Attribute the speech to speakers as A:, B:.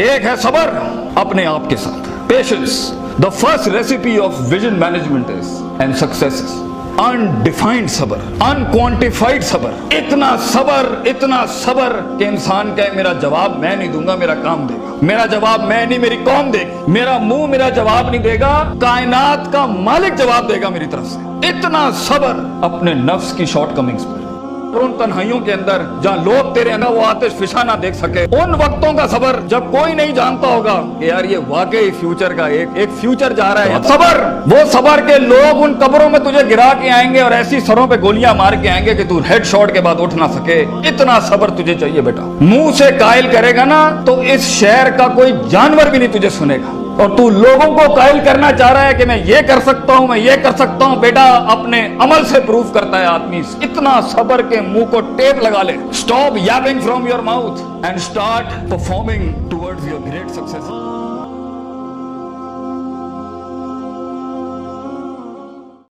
A: ایک ہے صبر اپنے آپ کے ساتھ, patience. The first recipe of vision management is and success is undefined صبر, unquantified صبر. اتنا صبر کہ انسان کہے میرا جواب میں نہیں دوں گا, میرا کام دے گا. میرا جواب میں نہیں, میری قوم دے گی. میرا منہ میرا جواب نہیں دے گا, کائنات کا مالک جواب دے گا میری طرف سے. اتنا صبر اپنے نفس کی شارٹ کمنگز پر, ان تنہائیوں کے اندر جہاں لوگ تیرے اندر وہ آتش فشاں نہ دیکھ سکے, ان وقتوں کا صبر جب کوئی نہیں جانتا ہوگا کہ یار یہ واقعی فیوچر کا ایک فیوچر جا رہا ہے. صبر, وہ صبر کے لوگ ان قبروں میں تجھے گرا کے آئیں گے اور ایسی سروں پہ گولیاں مار کے آئیں گے کہ تو ہیڈ شاٹ کے بعد اٹھ نہ سکے. اتنا صبر تجھے چاہیے بیٹا. منہ سے قائل کرے گا نا تو اس شہر کا کوئی جانور بھی نہیں تجھے سنے گا, اور تو لوگوں کو قائل کرنا چاہ رہا ہے کہ میں یہ کر سکتا ہوں, میں یہ کر سکتا ہوں. بیٹا اپنے عمل سے پروف کرتا ہے آدمی. اتنا صبر کے منہ کو ٹیپ لگا لے. Stop yapping from your mouth and start performing towards your great success.